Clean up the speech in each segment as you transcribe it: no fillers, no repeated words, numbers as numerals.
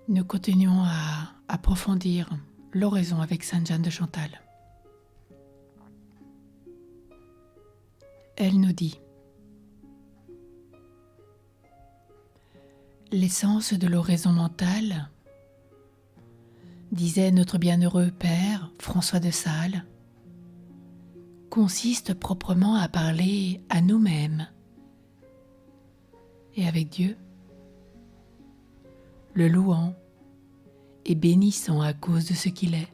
Nous continuons à approfondir l'oraison avec Sainte Jeanne de Chantal. Elle nous dit: l'essence de l'oraison mentale, disait notre bienheureux père François de Sales, consiste proprement à parler à nous-mêmes et avec Dieu, le louant et bénissant à cause de ce qu'il est,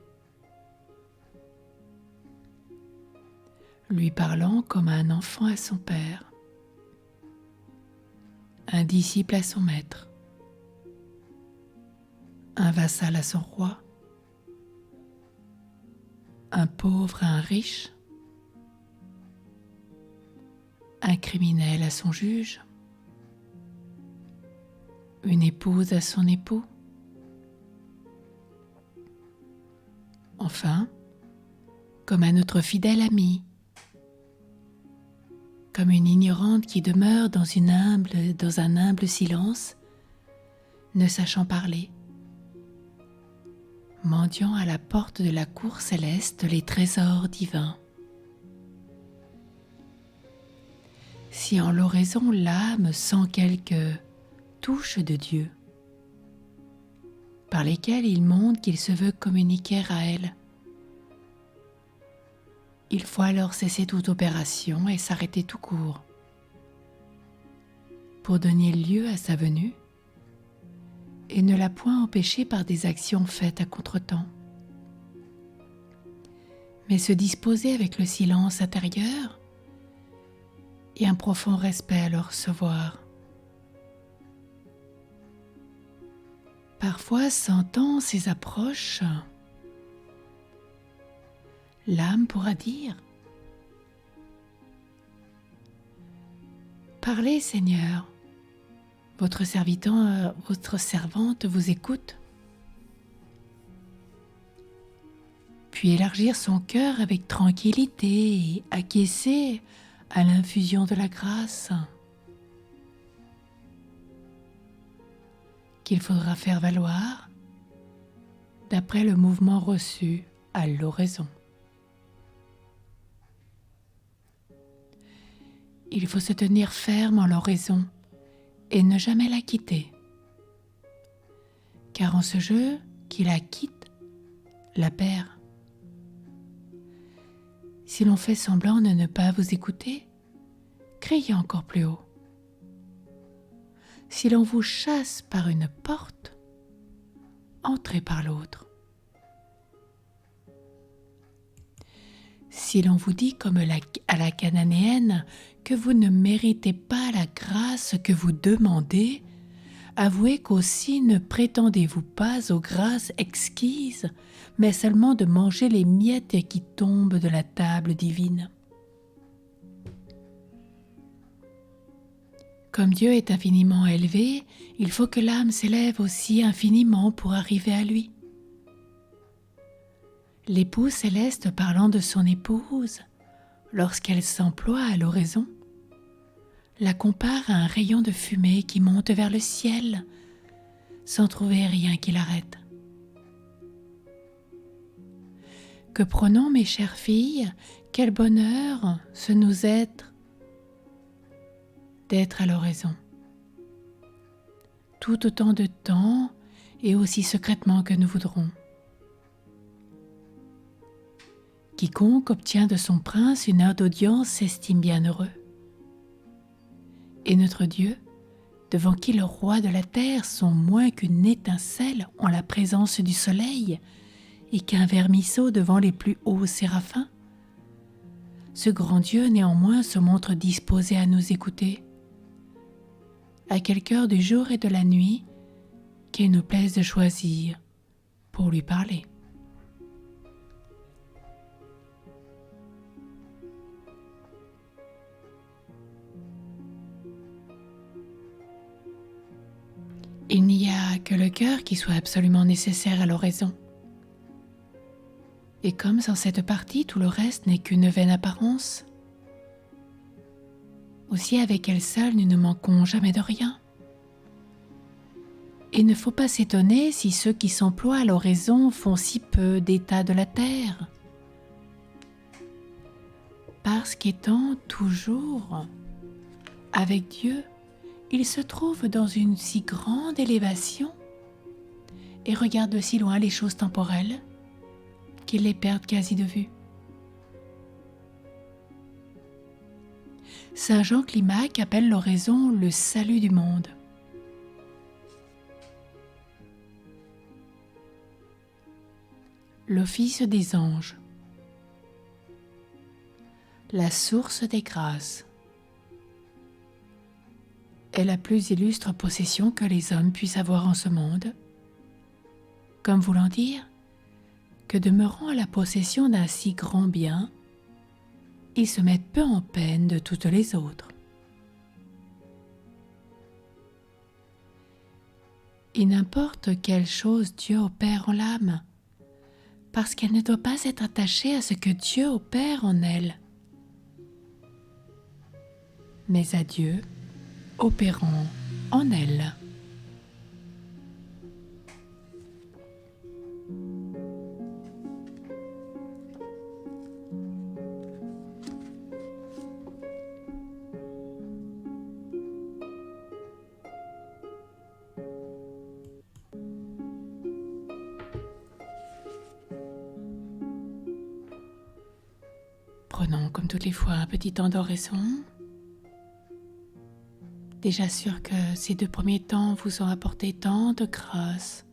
lui parlant comme un enfant à son père, un disciple à son maître, un vassal à son roi, un pauvre à un riche, un criminel à son juge, une épouse à son époux, enfin, comme à notre fidèle ami, comme une ignorante qui demeure dans un humble silence, ne sachant parler, mendiant à la porte de la cour céleste les trésors divins. Si en l'oraison l'âme sent quelques touches de Dieu, par lesquelles il montre qu'il se veut communiquer à elle, il faut alors cesser toute opération et s'arrêter tout court, pour donner lieu à sa venue, et ne la point empêcher par des actions faites à contretemps, mais se disposer avec le silence intérieur et un profond respect à le recevoir. Parfois, sentant ses approches, l'âme pourra dire: « Parlez, Seigneur, votre servante vous écoute. » Puis élargir son cœur avec tranquillité et acquiescer à l'infusion de la grâce qu'il faudra faire valoir d'après le mouvement reçu à l'oraison. Il faut se tenir ferme en l'oraison et ne jamais la quitter, car en ce jeu, qui la quitte, la perd. Si l'on fait semblant de ne pas vous écouter, criez encore plus haut. Si l'on vous chasse par une porte, entrez par l'autre. Si l'on vous dit comme à la cananéenne que vous ne méritez pas la grâce que vous demandez, avouez qu'aussi ne prétendez-vous pas aux grâces exquises, mais seulement de manger les miettes qui tombent de la table divine. Comme Dieu est infiniment élevé, il faut que l'âme s'élève aussi infiniment pour arriver à lui. L'époux céleste parlant de son épouse, lorsqu'elle s'emploie à l'oraison, la compare à un rayon de fumée qui monte vers le ciel, sans trouver rien qui l'arrête. Que prenons, mes chères filles, quel bonheur ce nous être d'être à l'oraison, tout autant de temps et aussi secrètement que nous voudrons. Quiconque obtient de son prince une heure d'audience s'estime bien heureux. Et notre Dieu, devant qui le roi de la terre sont moins qu'une étincelle en la présence du soleil et qu'un vermisseau devant les plus hauts séraphins, ce grand Dieu néanmoins se montre disposé à nous écouter, à quelque heure du jour et de la nuit qu'il nous plaise de choisir pour lui parler. Il n'y a que le cœur qui soit absolument nécessaire à l'oraison. Et comme sans cette partie tout le reste n'est qu'une vaine apparence, aussi avec elle seule nous ne manquons jamais de rien. Il ne faut pas s'étonner si ceux qui s'emploient à l'oraison font si peu d'état de la terre, parce qu'étant toujours avec Dieu, ils se trouvent dans une si grande élévation et regardent de si loin les choses temporelles qu'ils les perdent quasi de vue. Saint Jean Climac appelle l'oraison le salut du monde. L'office des anges, la source des grâces, est la plus illustre possession que les hommes puissent avoir en ce monde, comme voulant dire que demeurant à la possession d'un si grand bien, ils se mettent peu en peine de toutes les autres. Il n'importe quelle chose Dieu opère en l'âme, parce qu'elle ne doit pas être attachée à ce que Dieu opère en elle, mais à Dieu opérant en elle. Prenons comme toutes les fois un petit temps d'oraison. Déjà sûr que ces 2 premiers temps vous ont apporté tant de grâce.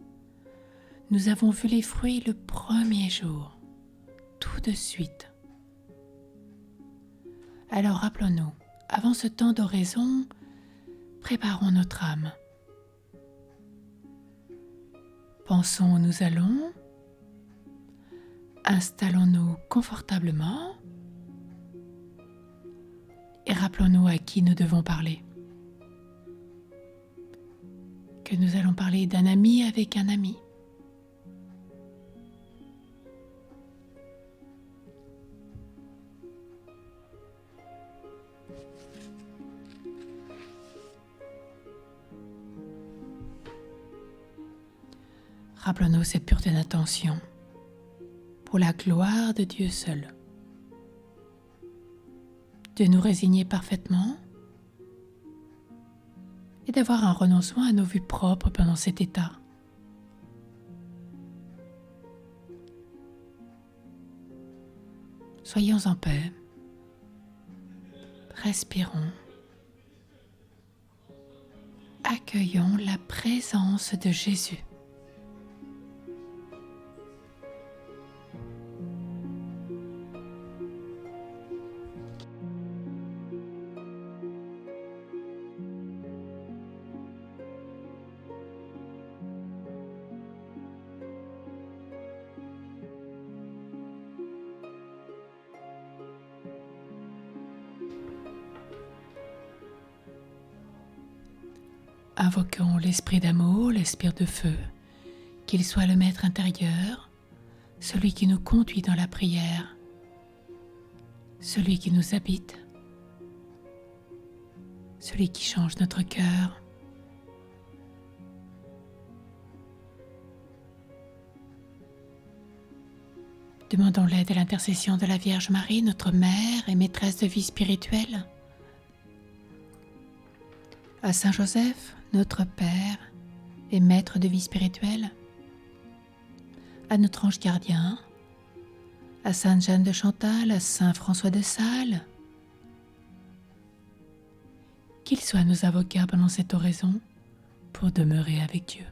Nous avons vu les fruits le premier jour, tout de suite. Alors rappelons-nous, avant ce temps d'oraison, préparons notre âme. Pensons où nous allons, installons-nous confortablement et rappelons-nous à qui nous devons parler. Que nous allons parler d'un ami avec un ami. Rappelons-nous cette pureté d'intention pour la gloire de Dieu seul. De nous résigner parfaitement et d'avoir un renoncement à nos vues propres pendant cet état. Soyons en paix, respirons, accueillons la présence de Jésus. Invoquons l'esprit d'amour, l'esprit de feu, qu'il soit le maître intérieur, celui qui nous conduit dans la prière, celui qui nous habite, celui qui change notre cœur. Demandons l'aide et l'intercession de la Vierge Marie, notre mère et maîtresse de vie spirituelle, à Saint Joseph, notre Père et maître de vie spirituelle, à notre ange gardien, à Sainte Jeanne de Chantal, à Saint François de Sales, qu'ils soient nos avocats pendant cette oraison pour demeurer avec Dieu.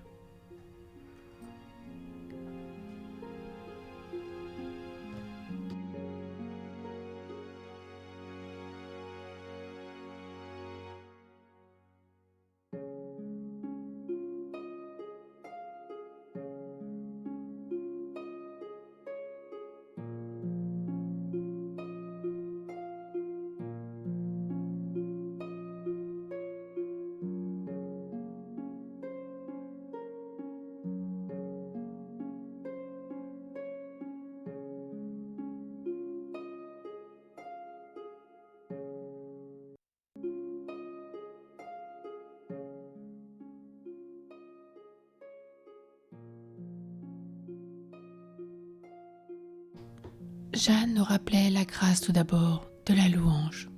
Jeanne nous rappelait la grâce tout d'abord de la louange.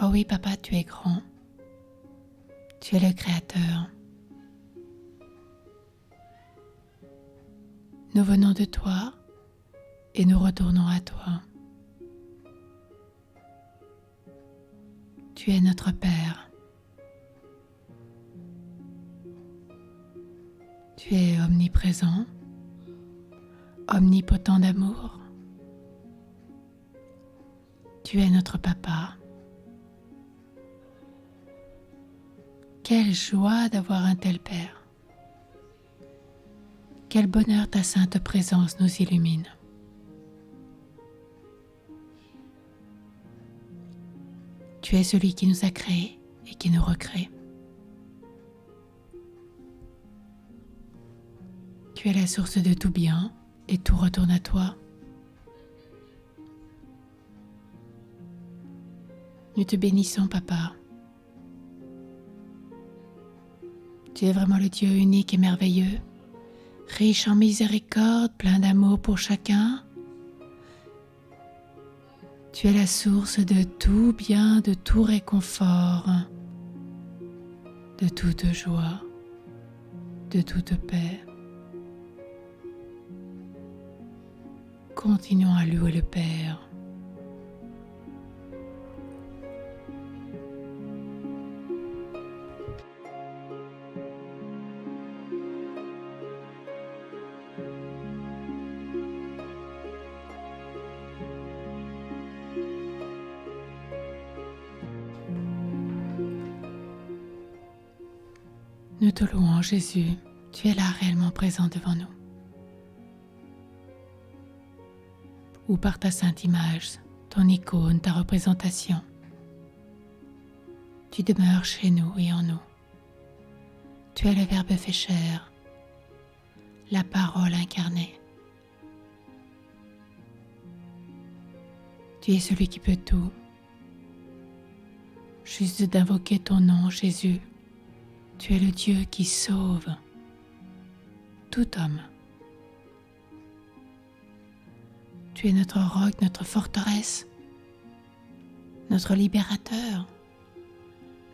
Oh oui, papa, tu es grand. Tu es le Créateur. Nous venons de toi et nous retournons à toi. Tu es notre Père. Tu es omniprésent, omnipotent d'amour. Tu es notre Papa. Quelle joie d'avoir un tel Père. Quel bonheur ta sainte présence nous illumine. Tu es celui qui nous a créés et qui nous recrée. Tu es la source de tout bien et tout retourne à toi. Nous te bénissons, Papa. Tu es vraiment le Dieu unique et merveilleux, riche en miséricorde, plein d'amour pour chacun. Tu es la source de tout bien, de tout réconfort, de toute joie, de toute paix. Continuons à louer le Père. Nous te louons, Jésus, tu es là réellement présent devant nous. Ou par ta sainte image, ton icône, ta représentation. Tu demeures chez nous et en nous. Tu es le Verbe fait chair, la parole incarnée. Tu es celui qui peut tout. Juste d'invoquer ton nom, Jésus, tu es le Dieu qui sauve tout homme. Tu es notre roc, notre forteresse, notre libérateur,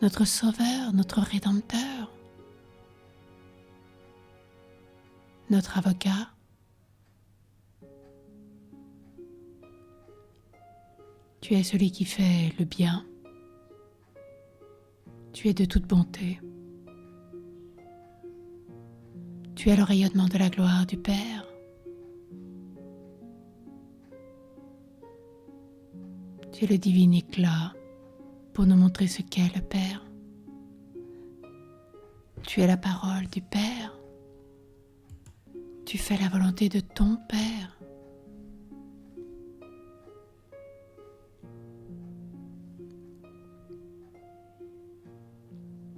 notre sauveur, notre rédempteur, notre avocat. Tu es celui qui fait le bien. Tu es de toute bonté. Tu es le rayonnement de la gloire du Père. Tu es le divin éclat pour nous montrer ce qu'est le Père. Tu es la parole du Père. Tu fais la volonté de ton Père.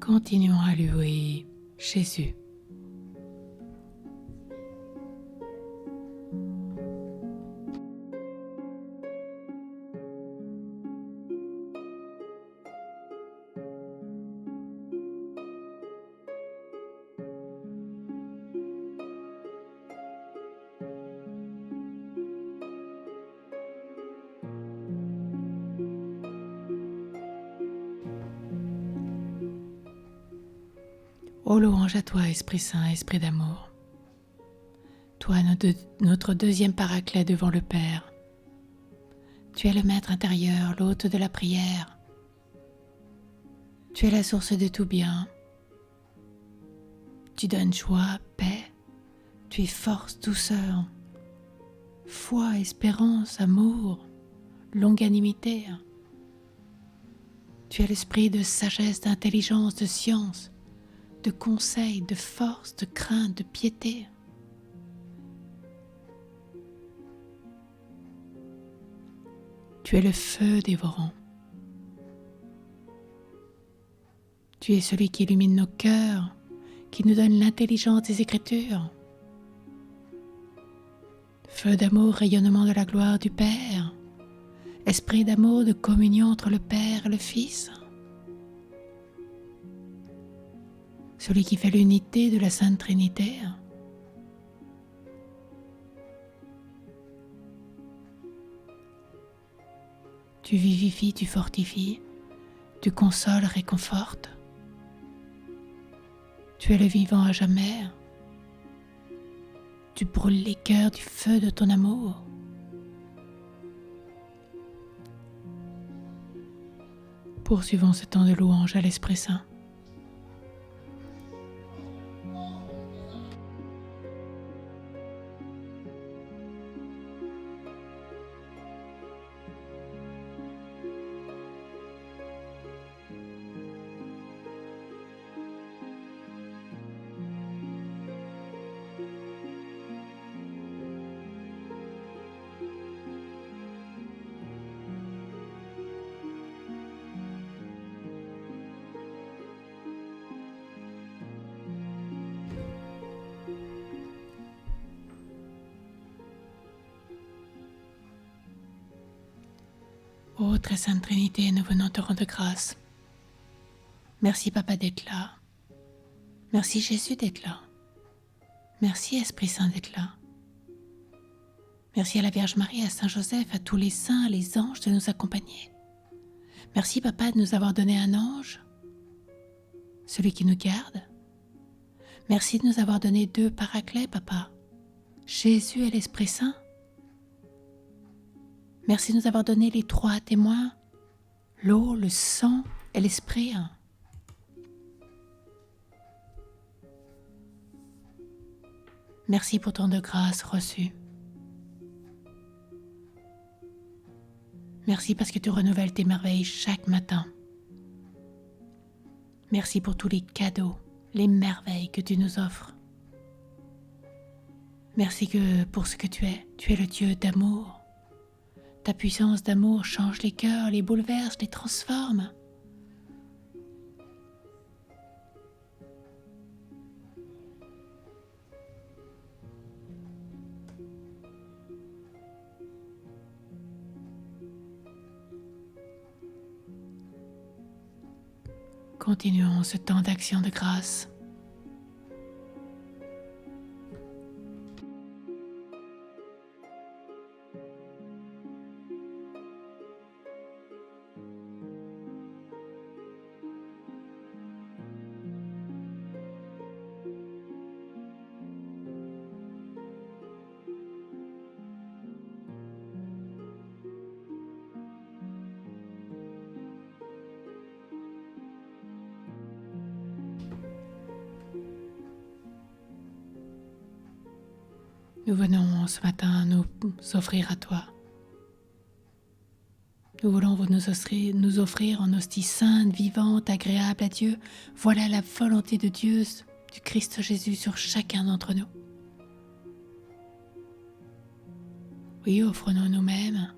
Continuons à louer Jésus. Ô louange à toi, Esprit Saint, Esprit d'amour. Toi, notre deuxième paraclet devant le Père. Tu es le maître intérieur, l'hôte de la prière. Tu es la source de tout bien. Tu donnes joie, paix. Tu es force, douceur, foi, espérance, amour, longanimité. Tu es l'esprit de sagesse, d'intelligence, de science, de conseil, de force, de crainte, de piété. Tu es le feu dévorant. Tu es celui qui illumine nos cœurs, qui nous donne l'intelligence des Écritures. Feu d'amour, rayonnement de la gloire du Père. Esprit d'amour, de communion entre le Père et le Fils. Celui qui fait l'unité de la Sainte Trinité. Tu vivifies, tu fortifies, tu consoles, réconfortes. Tu es le vivant à jamais. Tu brûles les cœurs du feu de ton amour. Poursuivons ce temps de louange à l'Esprit Saint. Ô très sainte Trinité, nous venons te rendre grâce. Merci Papa d'être là. Merci Jésus d'être là. Merci Esprit Saint d'être là. Merci à la Vierge Marie, à Saint Joseph, à tous les saints, les anges de nous accompagner. Merci Papa de nous avoir donné un ange, celui qui nous garde. Merci de nous avoir donné 2 paraclets, Papa, Jésus et l'Esprit Saint. Merci de nous avoir donné les 3 témoins, l'eau, le sang et l'Esprit. Merci pour tant de grâces reçues. Merci parce que tu renouvelles tes merveilles chaque matin. Merci pour tous les cadeaux, les merveilles que tu nous offres. Merci pour ce que tu es. Tu es le Dieu d'amour. Ta puissance d'amour change les cœurs, les bouleverse, les transforme. Continuons ce temps d'action de grâce. Nous venons ce matin nous offrir à toi. Nous voulons nous offrir en hostie sainte, vivante, agréable à Dieu. Voilà la volonté de Dieu, du Christ Jésus sur chacun d'entre nous. Oui, offrons-nous nous-mêmes.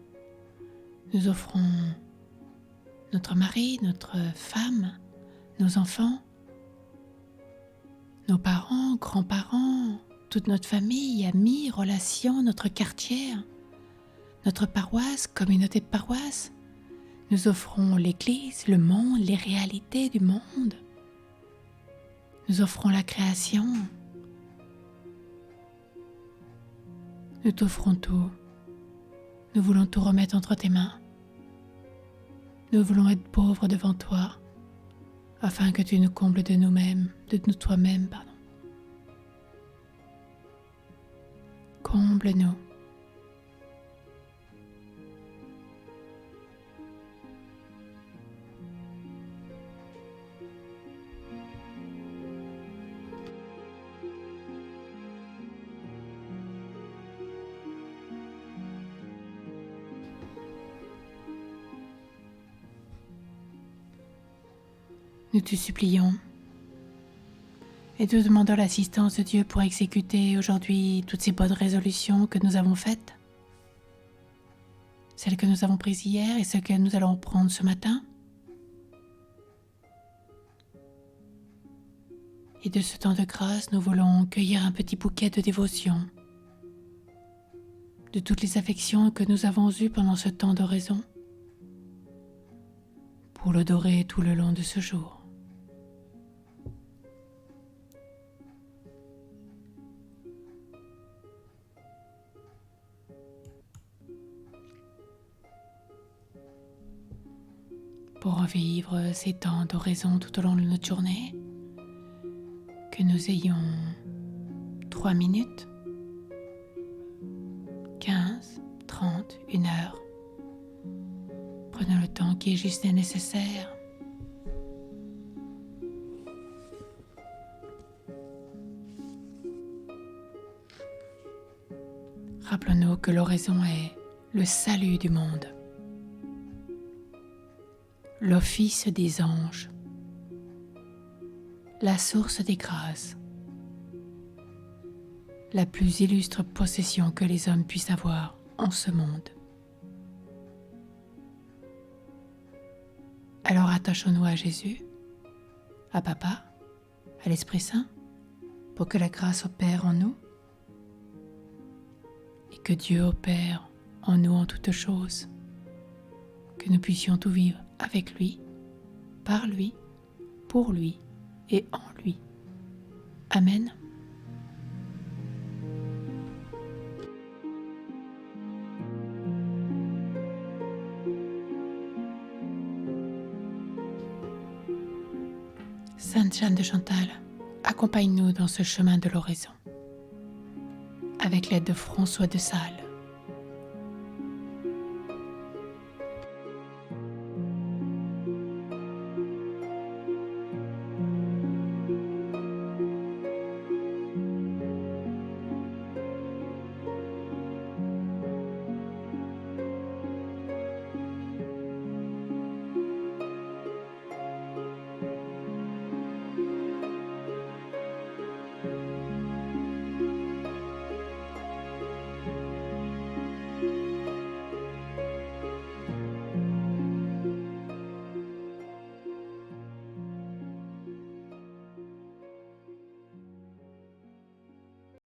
Nous offrons notre mari, notre femme, nos enfants, nos parents, grands-parents, toute notre famille, amis, relations, notre quartier, notre paroisse, communauté de paroisse. Nous offrons l'Église, le monde, les réalités du monde. Nous offrons la création. Nous t'offrons tout. Nous voulons tout remettre entre tes mains. Nous voulons être pauvres devant toi, afin que tu nous combles de nous-mêmes, toi-même, pardon. Comble-nous. Nous te supplions et te demandons l'assistance de Dieu pour exécuter aujourd'hui toutes ces bonnes résolutions que nous avons faites, celles que nous avons prises hier et celles que nous allons prendre ce matin. Et de ce temps de grâce, nous voulons cueillir un petit bouquet de dévotion, de toutes les affections que nous avons eues pendant ce temps d'oraison, pour l'adorer tout le long de ce jour. pour revivre ces temps d'oraison tout au long de notre journée. Que nous ayons 3 minutes, 15, 30, 1 heure. Prenons le temps qui est juste et nécessaire. Rappelons-nous que l'oraison est le salut du monde, l'office des anges, la source des grâces, la plus illustre possession que les hommes puissent avoir en ce monde. Alors attachons-nous à Jésus, à Papa, à l'Esprit Saint, pour que la grâce opère en nous et que Dieu opère en nous en toutes choses, que nous puissions tout vivre avec lui, par lui, pour lui et en lui. Amen. Sainte Jeanne de Chantal, accompagne-nous dans ce chemin de l'oraison. Avec l'aide de François de Sales,